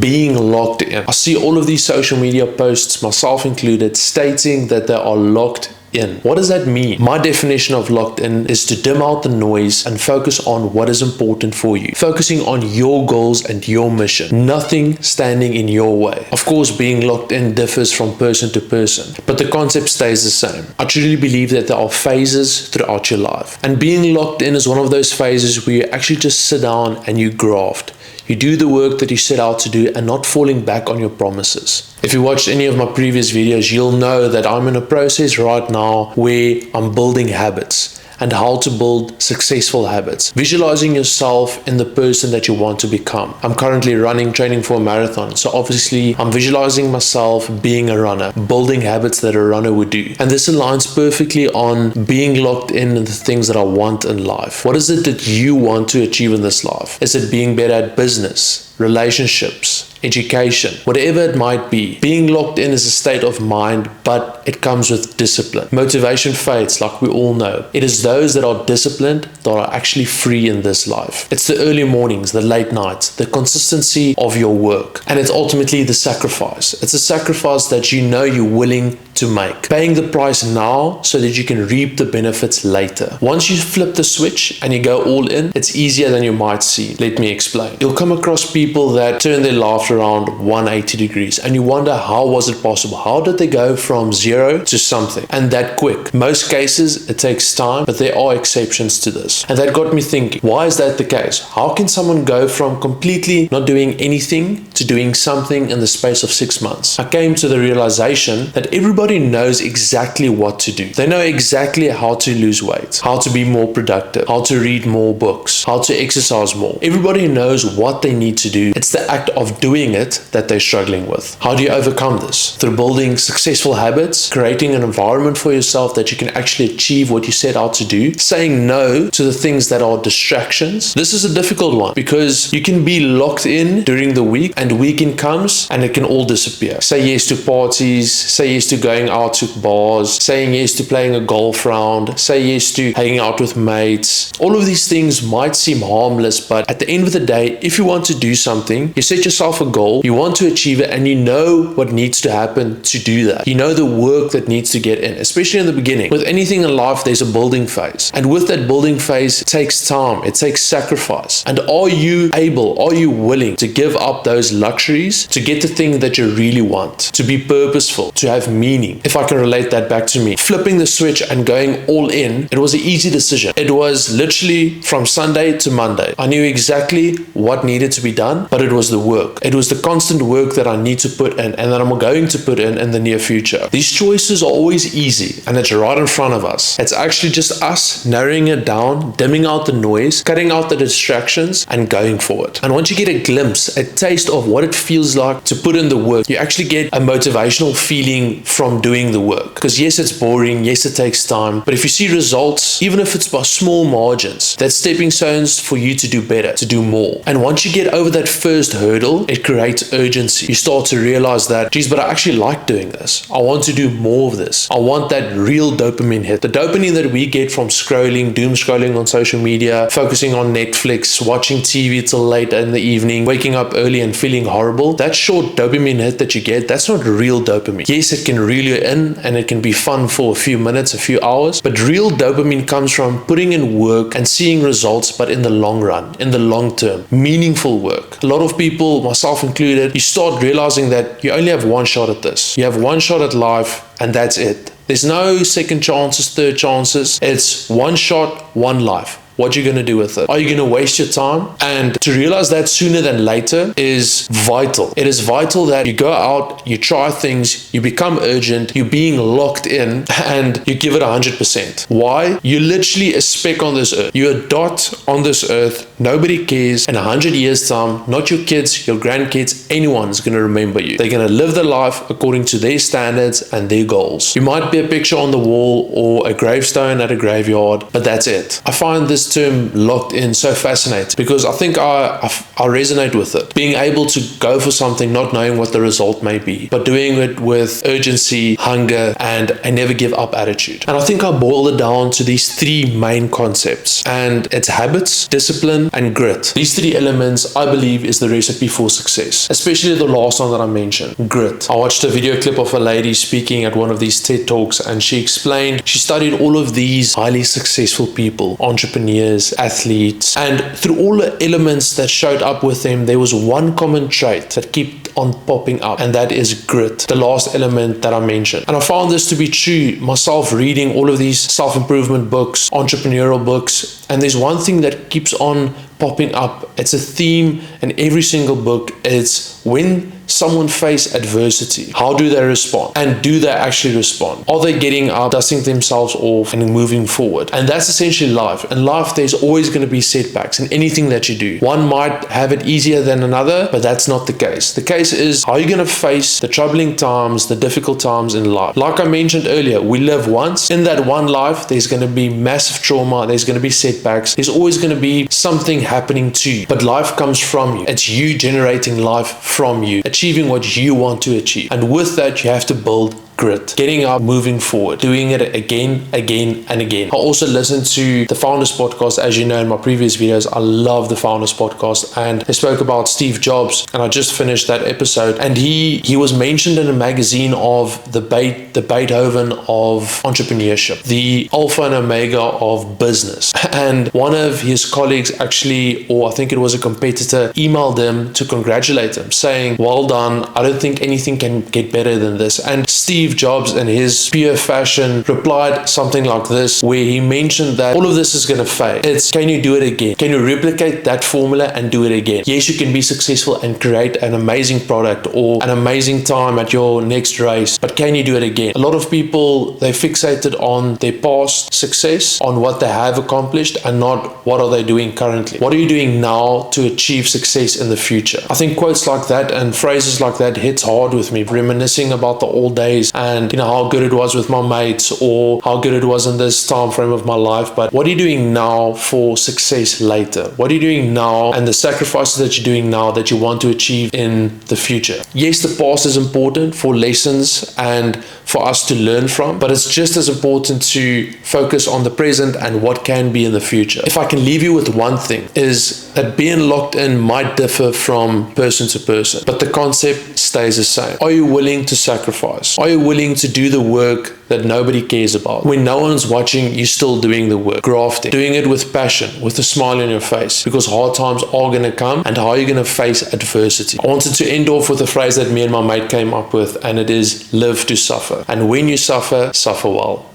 being locked in. I see all of these social media posts, myself included, stating that they are locked in. What does that mean? My definition of locked in is to dim out the noise and focus on what is important for you. Focusing on your goals and your mission. Nothing standing in your way. Of course, being locked in differs from person to person, but the concept stays the same. I truly believe that there are phases throughout your life. And being locked in is one of those phases where you actually just sit down and you graft. You do the work that you set out to do and not falling back on your promises. If you watched any of my previous videos, you'll know that I'm in a process right now where I'm building habits and how to build successful habits. Visualizing yourself in the person that you want to become. I'm currently training for a marathon. So obviously I'm visualizing myself being a runner, building habits that a runner would do. And this aligns perfectly on being locked in the things that I want in life. What is it that you want to achieve in this life? Is it being better at business, relationships, education, whatever it might be? Being locked in is a state of mind, but it comes with discipline. Motivation fades, like we all know. It is those that are disciplined that are actually free in this life. It's the early mornings, the late nights, the consistency of your work, and it's ultimately the sacrifice. It's a sacrifice that you know you're willing to make. Paying the price now so that you can reap the benefits later. Once you flip the switch and you go all in, it's easier than you might seem. Let me explain. You'll come across people that turn their life around 180 degrees and you wonder, how was it possible? How did they go from zero to something and that quick? Most cases it takes time, but there are exceptions to this. And that got me thinking, why is that the case? How can someone go from completely not doing anything to doing something in the space of 6 months? I came to the realization that everybody knows exactly what to do. They know exactly how to lose weight, how to be more productive, how to read more books, how to exercise more. Everybody knows what they need to do. It's the act of doing it that they're struggling with. How do you overcome this? Through building successful habits, creating an environment for yourself that you can actually achieve what you set out to do, saying no to the things that are distractions. This is a difficult one because you can be locked in during the week and the weekend comes and it can all disappear. Say yes to parties, say yes to going out to bars, saying yes to playing a golf round, say yes to hanging out with mates. All of these things might seem harmless, but at the end of the day, if you want to do something, you set yourself a goal, you want to achieve it, and you know what needs to happen to do that. You know the work that needs to get in, especially in the beginning. With anything in life, there's a building phase. And with that building phase, it takes time, it takes sacrifice. And are you willing to give up those luxuries to get the thing that you really want, to be purposeful, to have meaning? If I can relate that back to me, flipping the switch and going all in, it was an easy decision. It was literally from Sunday to Monday. I knew exactly what needed to be done, but it was the work. It was the constant work that I need to put in and that I'm going to put in the near future. These choices are always easy and it's right in front of us. It's actually just us narrowing it down, dimming out the noise, cutting out the distractions and going for it. And once you get a glimpse, a taste of what it feels like to put in the work, you actually get a motivational feeling from doing the work. Because yes, it's boring, yes, it takes time, but if you see results, even if it's by small margins, that's stepping stones for you to do better, to do more. And once you get over that first hurdle, it creates urgency. You start to realize that, geez, but I actually like doing this. I want to do more of this. I want that real dopamine hit. The dopamine that we get from scrolling, doom scrolling on social media, focusing on Netflix, watching TV till late in the evening, waking up early and feeling horrible, that short dopamine hit that you get, that's not real dopamine. Yes, it can reel you in and it can be fun for a few minutes, a few hours, but real dopamine comes from putting in work and seeing results, but in the long run, in the long term, meaningful work. A lot of people, myself included, you start realizing that you only have one shot at this. You have one shot at life and that's it. There's no second chances, third chances. It's one shot, one life. What you're going to do with it? Are you going to waste your time? And to realize that sooner than later is vital. It is vital that you go out, you try things, you become urgent, you're being locked in, and you give it 100%. Why? You're literally a speck on this earth. You're a dot on this earth. Nobody cares. In 100 years' time, not your kids, your grandkids, anyone's going to remember you. They're going to live their life according to their standards and their goals. You might be a picture on the wall or a gravestone at a graveyard, but that's it. I find this this term locked in so fascinating because I think I resonate with it. Being able to go for something not knowing what the result may be, but doing it with urgency, hunger, and a never give up attitude. And I think I boiled it down to these three main concepts, and it's habits, discipline, and grit. These three elements, I believe, is the recipe for success, especially the last one that I mentioned, grit. I watched a video clip of a lady speaking at one of these TED Talks, and she explained she studied all of these highly successful people, entrepreneurs, athletes, and through all the elements that showed up with them, there was one common trait that kept on popping up, and that is grit, the last element that I mentioned. And I found this to be true myself, reading all of these self-improvement books, entrepreneurial books, and there's one thing that keeps on popping up. It's a theme in every single book. It's when someone face adversity, how do they respond? And do they actually respond? Are they getting up, dusting themselves off, and moving forward? And that's essentially life. In life, there's always going to be setbacks in anything that you do. One might have it easier than another, but that's not the case. The case is, how are you going to face the troubling times, the difficult times in life? Like I mentioned earlier, we live once. In that one life, there's going to be massive trauma, there's going to be setbacks, there's always going to be something happening to you. But life comes from you. It's you generating life from you, achieving what you want to achieve. And with that, you have to build grit, getting up, moving forward, doing it again, and again. I also listen to the Founders Podcast. As you know, in my previous videos, I love the Founders Podcast, and they spoke about Steve Jobs, and I just finished that episode, and he was mentioned in a magazine of the Beethoven of entrepreneurship, the alpha and omega of business. And one of his colleagues actually, or I think it was a competitor, emailed him to congratulate him, saying, well done, I don't think anything can get better than this. And Steve Jobs, in his pure fashion, replied something like this, where he mentioned that all of this is going to fail. It's, can you do it again? Can you replicate that formula and do it again? Yes, you can be successful and create an amazing product or an amazing time at your next race, but can you do it again? A lot of people, they fixated on their past success, on what they have accomplished, and not what are they doing currently. What are you doing now to achieve success in the future? I think quotes like that and phrases like that hits hard with me, reminiscing about the old days and how good it was with my mates, or how good it was in this time frame of my life. But what are you doing now for success later? What are you doing now, and the sacrifices that you're doing now that you want to achieve in the future? Yes, the past is important for lessons and for us to learn from, but it's just as important to focus on the present and what can be in the future. If I can leave you with one thing, is that being locked in might differ from person to person, but the concept stays the same. Are you willing to sacrifice? Are you willing to do the work that nobody cares about? When no one's watching, you're still doing the work, grafting, doing it with passion, with a smile on your face, because hard times are going to come, and how are you going to face adversity? I wanted to end off with a phrase that me and my mate came up with, and it is, live to suffer. And when you suffer, suffer well.